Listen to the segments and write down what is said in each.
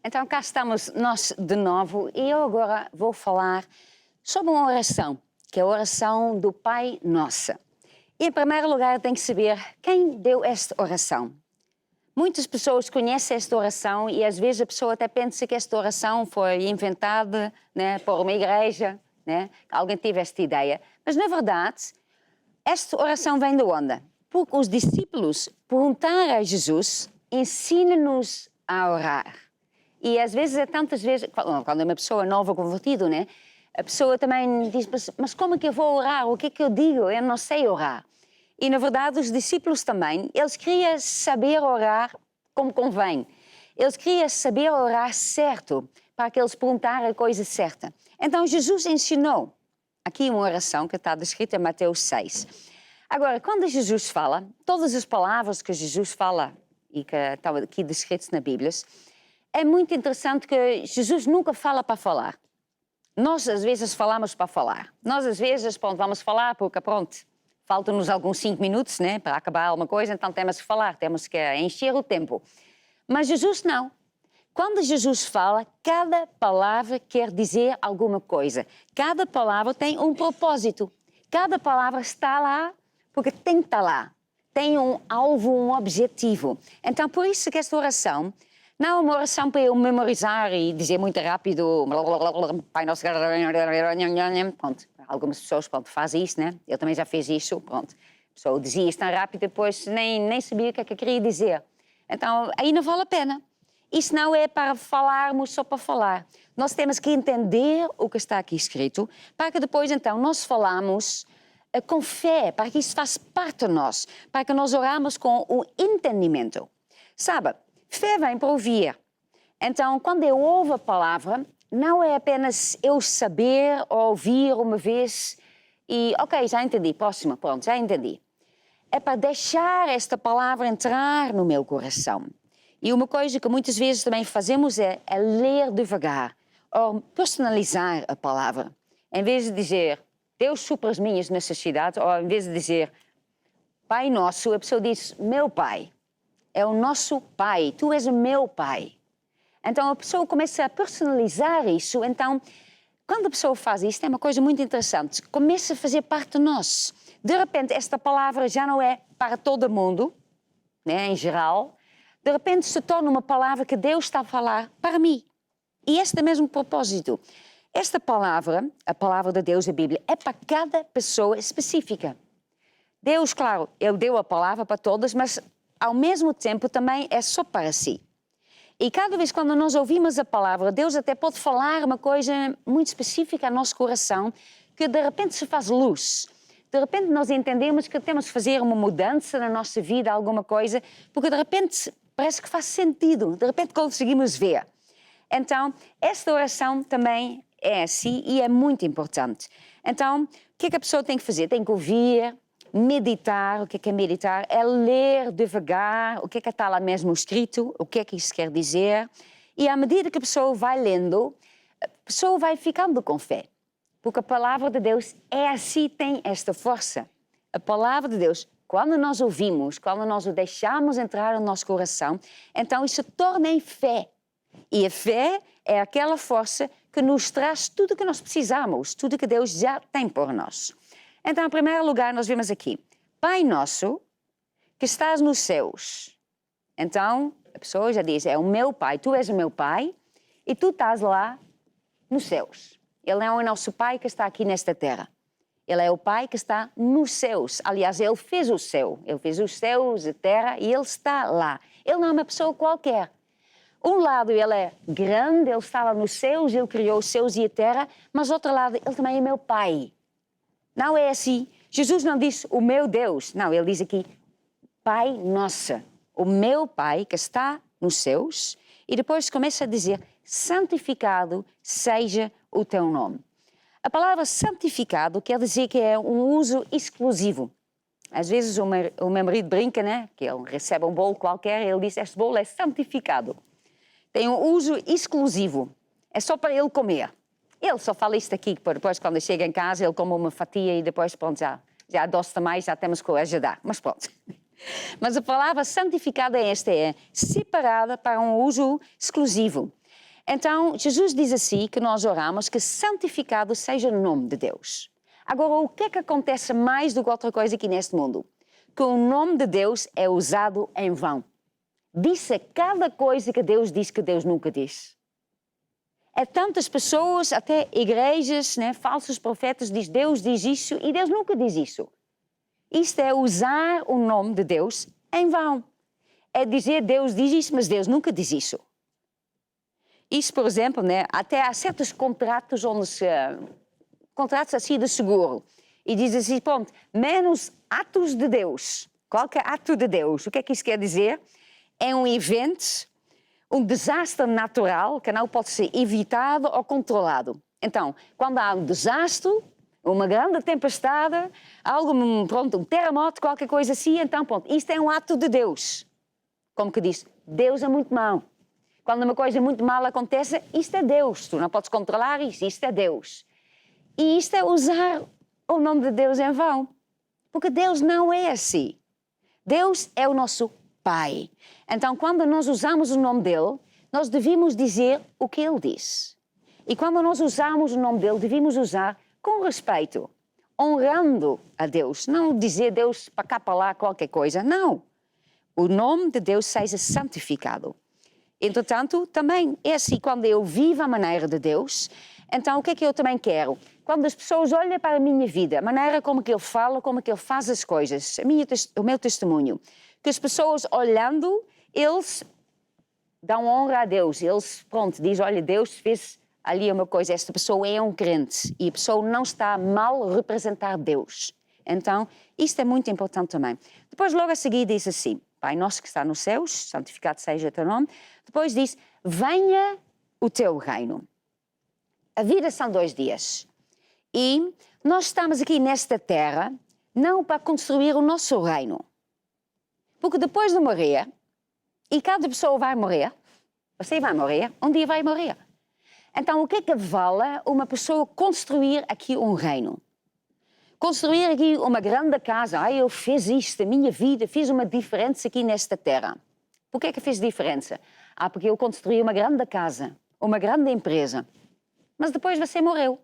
Então cá estamos nós de novo e eu agora vou falar sobre uma oração, que é a oração do Pai Nosso. E em primeiro lugar tem que saber quem deu esta oração. Muitas pessoas conhecem esta oração e às vezes a pessoa até pensa que esta oração foi inventada, né, por uma igreja, né, alguém teve esta ideia. Mas na verdade, esta oração vem de onde? Porque os discípulos perguntaram a Jesus, ensina-nos a orar. E às vezes, tantas vezes, quando é uma pessoa nova convertida, né, a pessoa também diz, mas como é que eu vou orar? O que é que eu digo? Eu não sei orar. E na verdade os discípulos também, eles queriam saber orar como convém. Eles queriam saber orar certo, para que eles perguntassem a coisa certa. Então Jesus ensinou aqui uma oração que está descrita em Mateus 6. Agora, quando Jesus fala, todas as palavras que Jesus fala e que estão aqui descritas na Bíblia, é muito interessante que Jesus nunca fala para falar. Nós às vezes falamos para falar. Nós às vezes vamos falar porque pronto, faltam-nos alguns 5 minutos, né, para acabar alguma coisa, então temos que falar, temos que encher o tempo. Mas Jesus não. Quando Jesus fala, cada palavra quer dizer alguma coisa. Cada palavra tem um propósito. Cada palavra está lá porque tem que estar lá. Tem um alvo, um objetivo. Então, por isso que esta oração não é uma oração para eu memorizar e dizer muito rápido, Pai Nosso, pronto. Algumas pessoas fazem isso, né? Eu também já fiz isso, pronto. A pessoa dizia isso tão rápido, depois nem sabia o que é que eu queria dizer. Então, aí não vale a pena. Isso não é para falarmos só para falar. Nós temos que entender o que está aqui escrito, para que depois, então, nós falamos com fé, para que isso faça parte de nós, para que nós oramos com o entendimento. Sabe, fé vem para ouvir. Então, quando eu ouvo a palavra, não é apenas eu saber ou ouvir uma vez e, ok, já entendi, próxima, pronto, já entendi. É para deixar esta palavra entrar no meu coração. E uma coisa que muitas vezes também fazemos é ler devagar, ou personalizar a palavra. Em vez de dizer, Deus supra as minhas necessidades, ou em vez de dizer, Pai Nosso, a pessoa diz, meu Pai. É o nosso Pai, tu és o meu Pai. Então a pessoa começa a personalizar isso. Então, quando a pessoa faz isso, é uma coisa muito interessante. Começa a fazer parte de nós. De repente, esta palavra já não é para todo mundo, né, em geral. De repente, se torna uma palavra que Deus está a falar para mim. E este é o mesmo propósito. Esta palavra, a palavra de Deus, a Bíblia, é para cada pessoa específica. Deus, claro, Ele deu a palavra para todas, mas ao mesmo tempo também é só para si. E cada vez quando nós ouvimos a palavra, Deus até pode falar uma coisa muito específica ao nosso coração, que de repente se faz luz. De repente nós entendemos que temos que fazer uma mudança na nossa vida, alguma coisa, porque de repente parece que faz sentido, de repente conseguimos ver. Então, esta oração também é assim e é muito importante. Então, o que é que a pessoa tem que fazer? Tem que ouvir, meditar. O que é meditar? É ler devagar o que está lá mesmo escrito, o que é que isso quer dizer. E à medida que a pessoa vai lendo, a pessoa vai ficando com fé. Porque a palavra de Deus é assim, tem esta força. A palavra de Deus, quando nós ouvimos, quando nós o deixamos entrar no nosso coração, então isso torna em fé. E a fé é aquela força que nos traz tudo o que nós precisamos, tudo que Deus já tem por nós. Então, em primeiro lugar, nós vemos aqui, Pai Nosso, que estás nos céus. Então, a pessoa já diz, é o meu Pai, tu és o meu Pai, e tu estás lá nos céus. Ele é o nosso Pai que está aqui nesta terra. Ele é o Pai que está nos céus. Aliás, Ele fez o céu. Ele fez os céus, a terra, e Ele está lá. Ele não é uma pessoa qualquer. Um lado, Ele é grande, Ele está lá nos céus, Ele criou os céus e a terra, mas outro lado, Ele também é meu Pai. Não é assim. Jesus não disse o meu Deus. Não, Ele diz aqui, Pai Nosso, o meu Pai que está nos céus. E depois começa a dizer, santificado seja o teu nome. A palavra santificado quer dizer que é um uso exclusivo. Às vezes o meu marido brinca, né? Que ele recebe um bolo qualquer e ele diz, este bolo é santificado. Tem um uso exclusivo. É só para ele comer. Ele só fala isto aqui, depois quando chega em casa ele come uma fatia e depois pronto, já adoça mais, já temos que o ajudar. Mas pronto. Mas a palavra santificada é esta, é separada para um uso exclusivo. Então, Jesus diz assim que nós oramos que santificado seja o nome de Deus. Agora, o que é que acontece mais do que outra coisa aqui neste mundo? Que o nome de Deus é usado em vão. Disse cada coisa que Deus diz que Deus nunca diz. É tantas pessoas, até igrejas, né, falsos profetas, diz Deus diz isso e Deus nunca diz isso. Isto é usar o nome de Deus em vão. É dizer Deus diz isso, mas Deus nunca diz isso. Isso, por exemplo, né, até há certos contratos onde contratos assim de seguro. E diz assim, pronto, menos atos de Deus. Qualquer ato de Deus. O que é que isso quer dizer? É um evento, um desastre natural que não pode ser evitado ou controlado. Então, quando há um desastre, uma grande tempestade, algo, pronto, um terremoto, qualquer coisa assim, então, pronto, isto é um ato de Deus. Como que diz, Deus é muito mau. Quando uma coisa muito mal acontece, isto é Deus. Tu não podes controlar isso, isto é Deus. E isto é usar o nome de Deus em vão. Porque Deus não é assim. Deus é o nosso Pai. Então, quando nós usamos o nome dele, nós devemos dizer o que ele diz. E quando nós usamos o nome dele, devemos usar com respeito, honrando a Deus. Não dizer Deus para cá, para lá, qualquer coisa. Não. O nome de Deus seja santificado. Entretanto, também é assim, quando eu vivo a maneira de Deus, então o que é que eu também quero? Quando as pessoas olham para a minha vida, a maneira como que eu falo, como que eu faço as coisas, o meu testemunho, que as pessoas olhando, eles dão honra a Deus, eles, pronto, dizem, olha, Deus fez ali uma coisa, esta pessoa é um crente e a pessoa não está a mal representar Deus. Então, isto é muito importante também. Depois, logo a seguir, diz assim, Pai nosso que está nos céus, santificado seja o teu nome. Depois diz, venha o teu reino. A vida são 2 dias. E nós estamos aqui nesta terra não para construir o nosso reino. Porque depois de morrer, e cada pessoa vai morrer, você vai morrer, um dia vai morrer. Então, o que é que vale uma pessoa construir aqui um reino? Construir aqui uma grande casa. Eu fiz isto, a minha vida, fiz uma diferença aqui nesta terra. Por que é que fez diferença? Porque eu construí uma grande casa, uma grande empresa. Mas depois você morreu.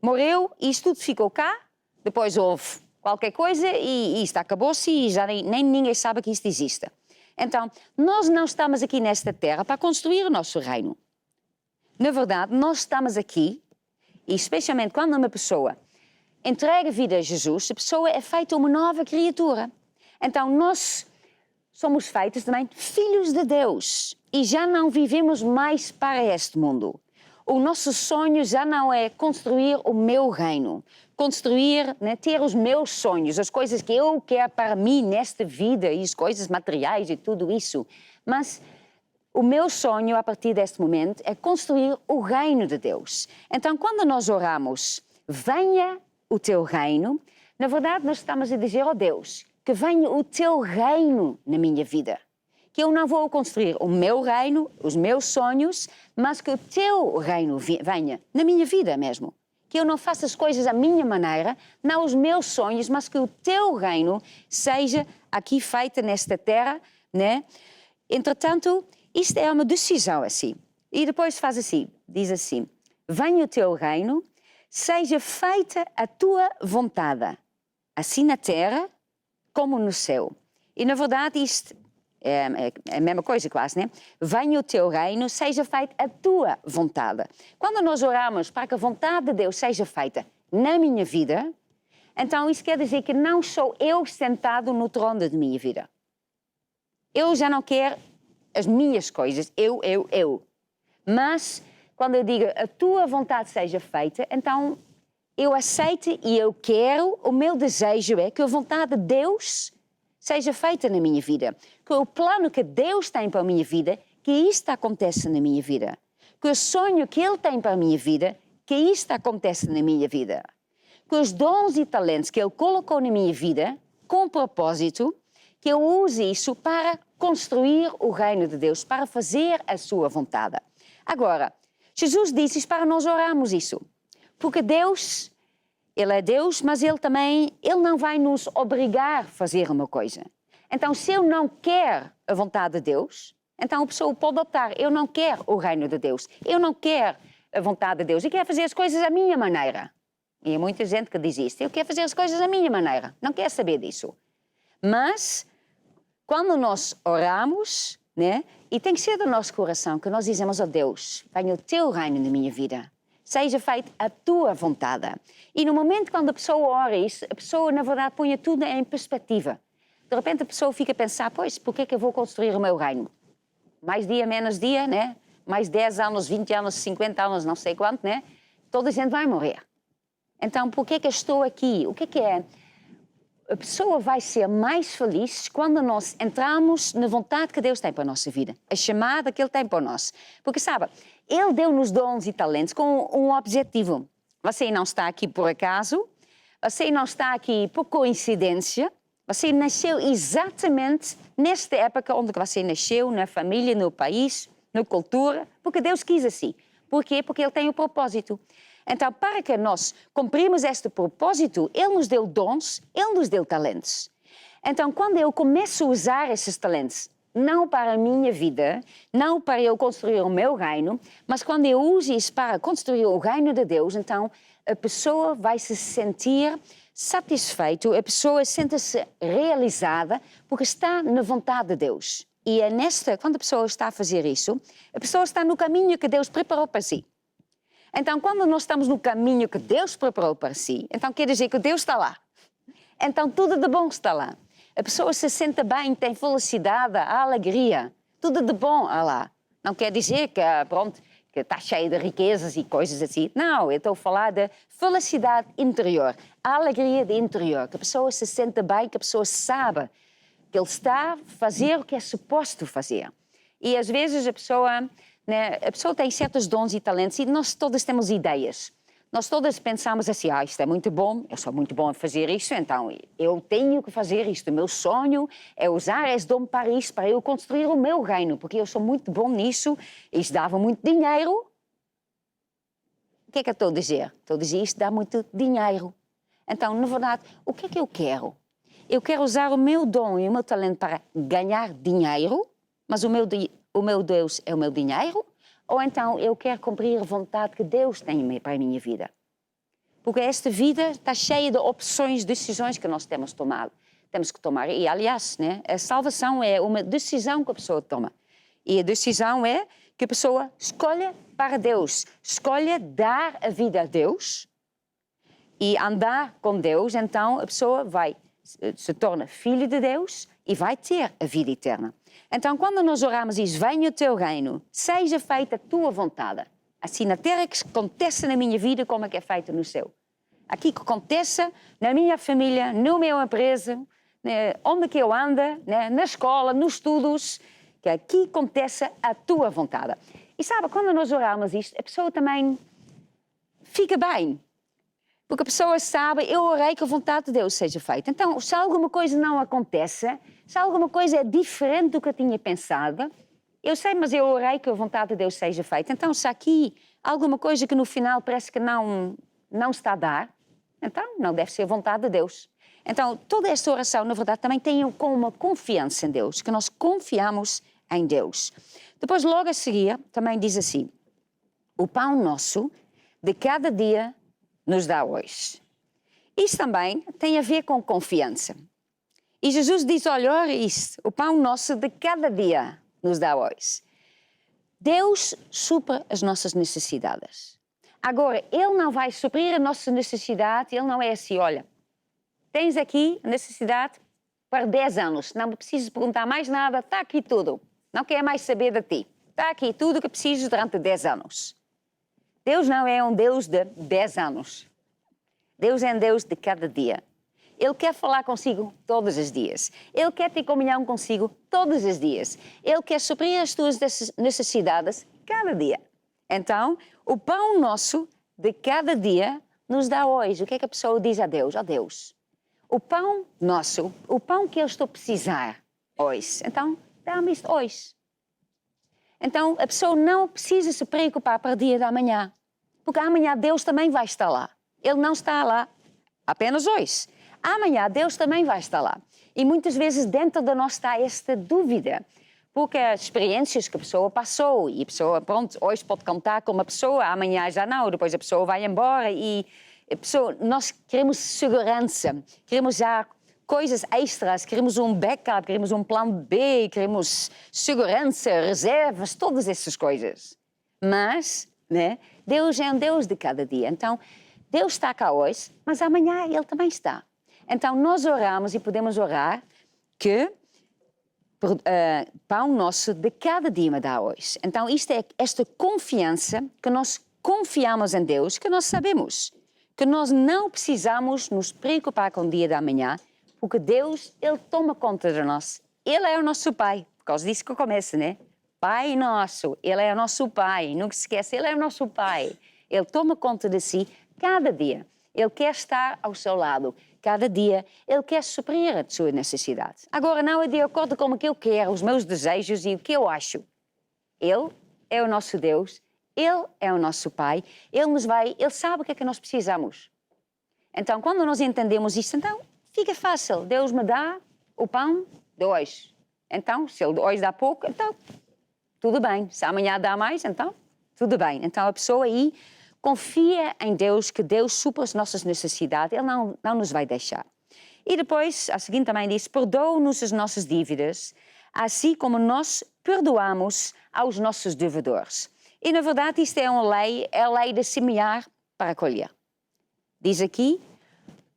Morreu e isto tudo ficou cá, depois houve qualquer coisa e isto acabou-se e já nem ninguém sabe que isto existe. Então, nós não estamos aqui nesta terra para construir o nosso reino. Na verdade, nós estamos aqui, e especialmente quando uma pessoa entrega a vida a Jesus, a pessoa é feita uma nova criatura. Então, nós somos feitos também filhos de Deus e já não vivemos mais para este mundo. O nosso sonho já não é construir o meu reino, construir, né, ter os meus sonhos, as coisas que eu quero para mim nesta vida e as coisas materiais e tudo isso. Mas o meu sonho a partir deste momento é construir o reino de Deus. Então, quando nós oramos, venha o teu reino, na verdade nós estamos a dizer, Deus, que venha o teu reino na minha vida. Que eu não vou construir o meu reino, os meus sonhos, mas que o teu reino venha na minha vida mesmo. Que eu não faça as coisas à minha maneira, não os meus sonhos, mas que o teu reino seja aqui feita nesta terra, né? Entretanto, isto é uma decisão assim. E depois faz assim, diz assim, venha o teu reino, seja feita a tua vontade, assim na terra como no céu. E na verdade isto é a mesma coisa quase, né? Venha o teu reino, seja feita a tua vontade. Quando nós oramos para que a vontade de Deus seja feita na minha vida, então isso quer dizer que não sou eu sentado no trono da minha vida. Eu já não quero as minhas coisas, eu. Mas quando eu digo a tua vontade seja feita, então eu aceito e eu quero, o meu desejo é que a vontade de Deus seja feita na minha vida. Que o plano que Deus tem para a minha vida, que isto aconteça na minha vida. Que o sonho que Ele tem para a minha vida, que isto aconteça na minha vida. Que os dons e talentos que Ele colocou na minha vida, com propósito, que eu use isso para construir o reino de Deus, para fazer a sua vontade. Agora, Jesus disse isso para nós orarmos isso. Porque Deus, Ele é Deus, mas Ele não vai nos obrigar a fazer uma coisa. Então, se eu não quero a vontade de Deus, Então a pessoa pode optar, eu não quero o reino de Deus, eu não quero a vontade de Deus, eu quero fazer as coisas à minha maneira. E há muita gente que diz isto, eu quero fazer as coisas à minha maneira, não quero saber disso. Mas, quando nós oramos, né, e tem que ser do nosso coração que nós dizemos a Deus, venha o teu reino na minha vida, seja feita a tua vontade. E no momento quando a pessoa ora isso, a pessoa na verdade põe tudo em perspectiva. De repente a pessoa fica a pensar, pois, por que é que eu vou construir o meu reino? Mais dia, menos dia, né? Mais 10 anos, 20 anos, 50 anos, não sei quanto, né? Toda a gente vai morrer. Então, por que é que eu estou aqui? O que é? A pessoa vai ser mais feliz quando nós entramos na vontade que Deus tem para a nossa vida. A chamada que Ele tem para nós. Porque, sabe, Ele deu-nos dons e talentos com um objetivo. Você não está aqui por acaso, você não está aqui por coincidência, você nasceu exatamente nesta época onde você nasceu, na família, no país, na cultura, porque Deus quis assim. Por quê? Porque Ele tem um propósito. Então, para que nós cumprimos este propósito, Ele nos deu dons, Ele nos deu talentos. Então, quando eu começo a usar esses talentos, não para a minha vida, não para eu construir o meu reino, mas quando eu uso isso para construir o reino de Deus, então a pessoa vai se sentir satisfeita, a pessoa sente-se realizada porque está na vontade de Deus. E é quando a pessoa está a fazer isso, a pessoa está no caminho que Deus preparou para si. Então, quando nós estamos no caminho que Deus preparou para si, então quer dizer que Deus está lá. Então, tudo de bom está lá. A pessoa se sente bem, tem felicidade, alegria. Tudo de bom há lá. Não quer dizer que, pronto, que está cheio de riquezas e coisas assim. Não, eu estou a falar de felicidade interior, a alegria de interior. Que a pessoa se sente bem, que a pessoa sabe que ele está a fazer o que é suposto fazer. E às vezes a pessoa tem certos dons e talentos e nós todas temos ideias. Nós todas pensamos assim, isto é muito bom, eu sou muito bom a fazer isto, então eu tenho que fazer isto. O meu sonho é usar esse dom para isto, para eu construir o meu reino, porque eu sou muito bom nisso, isto dava muito dinheiro. O que é que eu estou a dizer? Estou a dizer isto dá muito dinheiro. Então, na verdade, o que é que eu quero? Eu quero usar o meu dom e o meu talento para ganhar dinheiro, mas o meu Deus é o meu dinheiro? Ou então eu quero cumprir a vontade que Deus tem para a minha vida? Porque esta vida está cheia de opções, decisões que nós temos que tomar. E, aliás, a salvação é uma decisão que a pessoa toma. E a decisão é que a pessoa escolha para Deus, escolha dar a vida a Deus e andar com Deus, então a pessoa se torna filho de Deus e vai ter a vida eterna. Então, quando nós oramos e diz, venha o teu reino, seja feita a tua vontade, assim na terra que aconteça na minha vida como é que é feito no céu. Aqui que aconteça na minha família, na minha empresa, onde que eu ando, na escola, nos estudos, que aqui aconteça a tua vontade. E sabe, quando nós oramos isto, a pessoa também fica bem. Porque a pessoa sabe, eu orei que a vontade de Deus seja feita. Então, se alguma coisa não acontece, se alguma coisa é diferente do que eu tinha pensado, eu sei, mas eu orei que a vontade de Deus seja feita. Então, se aqui alguma coisa que no final parece que não está a dar, então não deve ser a vontade de Deus. Então, toda esta oração, na verdade, também tem com uma confiança em Deus, que nós confiamos em Deus. Depois, logo a seguir, também diz assim, o pão nosso de cada dia nos dá hoje. Isto também tem a ver com confiança. E Jesus diz, olha isto, o pão nosso de cada dia nos dá hoje. Deus supre as nossas necessidades. Agora, Ele não vai suprir a nossa necessidade, Ele não é assim, olha, tens aqui necessidade para 10 anos, não precisas perguntar mais nada, está aqui tudo, não quer mais saber de ti, está aqui tudo que precisas durante 10 anos. Deus não é um Deus de 10 anos. Deus é um Deus de cada dia. Ele quer falar consigo todos os dias. Ele quer ter comunhão consigo todos os dias. Ele quer suprir as tuas necessidades cada dia. Então, o pão nosso de cada dia nos dá hoje. O que é que a pessoa diz a Deus? Ó Deus, o pão nosso, o pão que eu estou a precisar hoje. Então, dá-me isto hoje. Então, a pessoa não precisa se preocupar para o dia da manhã, porque amanhã Deus também vai estar lá. Ele não está lá apenas hoje. Amanhã Deus também vai estar lá. E muitas vezes dentro de nós está esta dúvida, porque as experiências que a pessoa passou, e a pessoa, pronto, hoje pode contar com uma pessoa, amanhã já não, depois a pessoa vai embora e a pessoa, nós queremos segurança, queremos já coisas extras, queremos um backup, queremos um plano B, queremos segurança, reservas, todas essas coisas. Mas, né, Deus é um Deus de cada dia, então Deus está cá hoje, mas amanhã Ele também está. Então nós oramos e podemos orar que pão nosso de cada dia me dá hoje. Então isto é esta confiança que nós confiamos em Deus, que nós sabemos que nós não precisamos nos preocupar com o dia da manhã, porque Deus, Ele toma conta de nós. Ele é o nosso Pai, por causa disso que eu começo, né? Pai nosso, Ele é o nosso Pai, nunca se esquece, Ele é o nosso Pai. Ele toma conta de si cada dia. Ele quer estar ao seu lado. Cada dia Ele quer suprir a sua necessidade. Agora não é de acordo com o que eu quero, os meus desejos e o que eu acho. Ele é o nosso Deus, Ele é o nosso Pai, Ele sabe o que é que nós precisamos. Então, quando nós entendemos isso, então fica fácil. Deus me dá o pão de hoje. Então, se Ele hoje dá pouco, então tudo bem. Se amanhã dá mais, então tudo bem. Então a pessoa aí confia em Deus, que Deus supra as nossas necessidades, Ele não nos vai deixar. E depois, a seguinte também diz, perdoa-nos as nossas dívidas, assim como nós perdoamos aos nossos devedores. E na verdade isto é a lei de semear para colher. Diz aqui,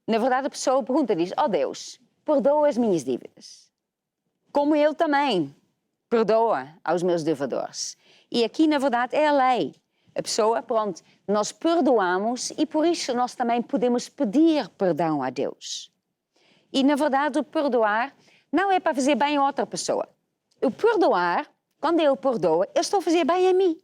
na verdade a pessoa pergunta, diz, ó Deus, perdoa as minhas dívidas, como eu também perdoa aos meus devedores. E aqui na verdade é a lei. A pessoa, pronto, nós perdoamos e por isso nós também podemos pedir perdão a Deus. E na verdade o perdoar não é para fazer bem a outra pessoa. O perdoar, quando eu perdoo, eu estou a fazer bem a mim.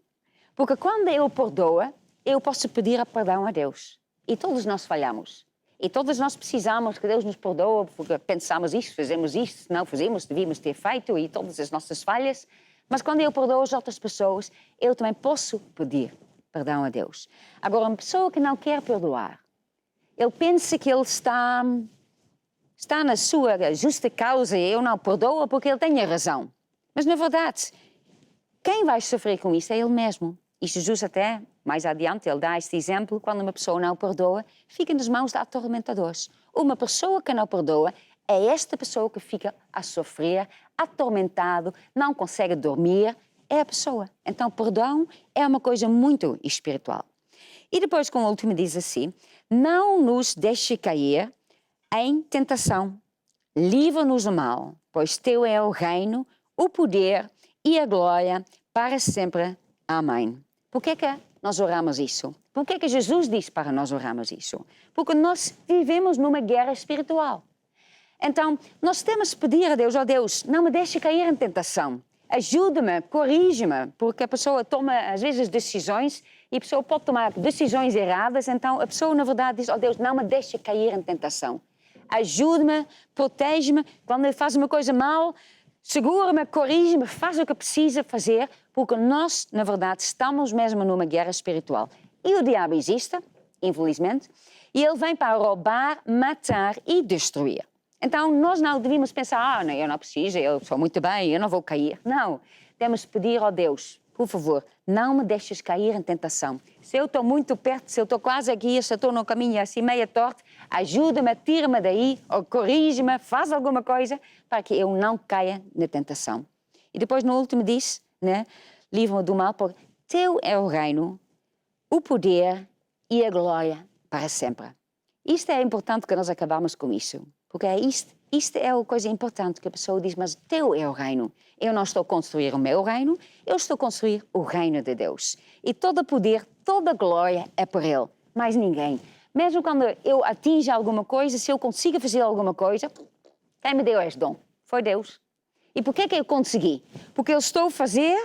Porque quando eu perdoo, eu posso pedir perdão a Deus. E todos nós falhamos. E todos nós precisamos que Deus nos perdoe, porque pensamos isto, fazemos isto, não fazemos, devíamos ter feito, e todas as nossas falhas. Mas quando eu perdoo as outras pessoas, eu também posso pedir perdão a Deus. Agora, uma pessoa que não quer perdoar, ele pensa que ele está na sua justa causa e eu não perdoo porque ele tem a razão. Mas, na verdade, quem vai sofrer com isso é ele mesmo. E Jesus até, mais adiante, ele dá este exemplo, quando uma pessoa não perdoa, fica nas mãos de atormentadores. Uma pessoa que não perdoa é esta pessoa que fica a sofrer, atormentado, não consegue dormir, é a pessoa. Então, perdão é uma coisa muito espiritual. E depois, com o último, diz assim, não nos deixe cair em tentação, livra-nos do mal, pois teu é o reino, o poder e a glória para sempre. Amém. Por que nós oramos isso? Por que Jesus disse para nós orarmos isso? Porque nós vivemos numa guerra espiritual. Então, nós temos que pedir a Deus, ó Deus, não me deixe cair em tentação. Ajuda-me, corrige-me, porque a pessoa toma, às vezes, decisões e a pessoa pode tomar decisões erradas, então a pessoa, na verdade, diz, ó Deus, não me deixe cair em tentação. Ajude-me, protege-me, quando eu faço uma coisa mal, segura-me, corrige-me, faz o que precisa fazer, porque nós, na verdade, estamos mesmo numa guerra espiritual. E o diabo existe, infelizmente, e ele vem para roubar, matar e destruir. Então, nós não devíamos pensar, não, eu não preciso, eu sou muito bem, eu não vou cair. Não, temos que pedir ao Deus, por favor, não me deixes cair em tentação. Se eu estou muito perto, se eu estou quase aqui, se eu estou no caminho assim meio torto, ajuda-me, tira-me daí, ou corrige-me, faz alguma coisa para que eu não caia na tentação. E depois no último diz, né, livra-me do mal, porque teu é o reino, o poder e a glória para sempre. Isto é importante que nós acabamos com isso. Porque isto é a coisa importante que a pessoa diz, mas teu é o reino. Eu não estou a construir o meu reino, eu estou a construir o reino de Deus. E todo poder, toda glória é por Ele, mais ninguém. Mesmo quando eu atinjo alguma coisa, se eu consigo fazer alguma coisa, quem me deu este dom? Foi Deus. E por que eu consegui? Porque eu estou a fazer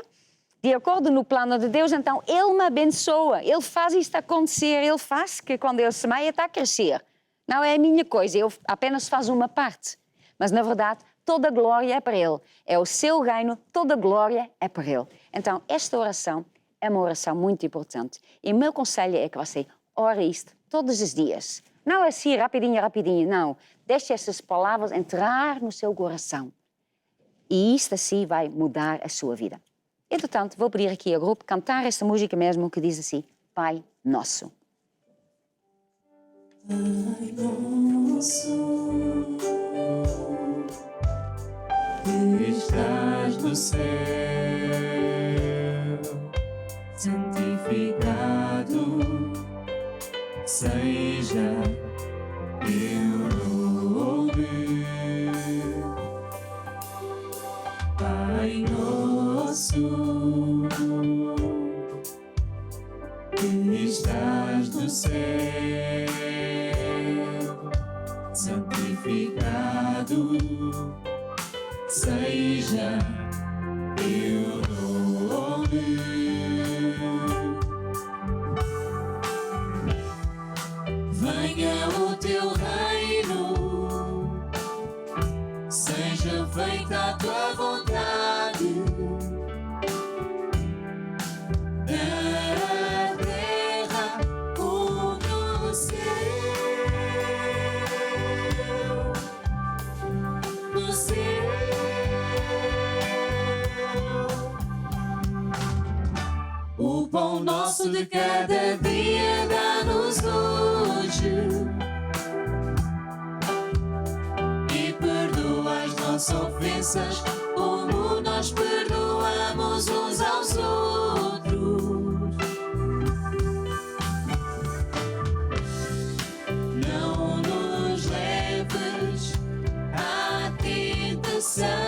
de acordo no plano de Deus, então Ele me abençoa, Ele faz isto acontecer, Ele faz que quando eu semeio está a crescer. Não é a minha coisa, eu apenas faço uma parte. Mas, na verdade, toda a glória é para Ele. É o seu reino, toda a glória é para Ele. Então, esta oração é uma oração muito importante. E o meu conselho é que você ore isto todos os dias. Não assim, rapidinho, rapidinho, não. Deixe essas palavras entrar no seu coração. E isto assim vai mudar a sua vida. Entretanto, vou pedir aqui ao grupo cantar esta música mesmo que diz assim, Pai Nosso. Pai nosso, que estás no céu, santificado seja teu nome. Pai nosso, que estás no céu, santificado seja teu nome. Venha o teu reino, seja feita a tua vontade, na terra como no céu. No céu. O pão nosso de cada dia dá-nos hoje, e perdoa as nossas ofensas, como nós perdoamos uns aos outros. Não nos leves à tentação,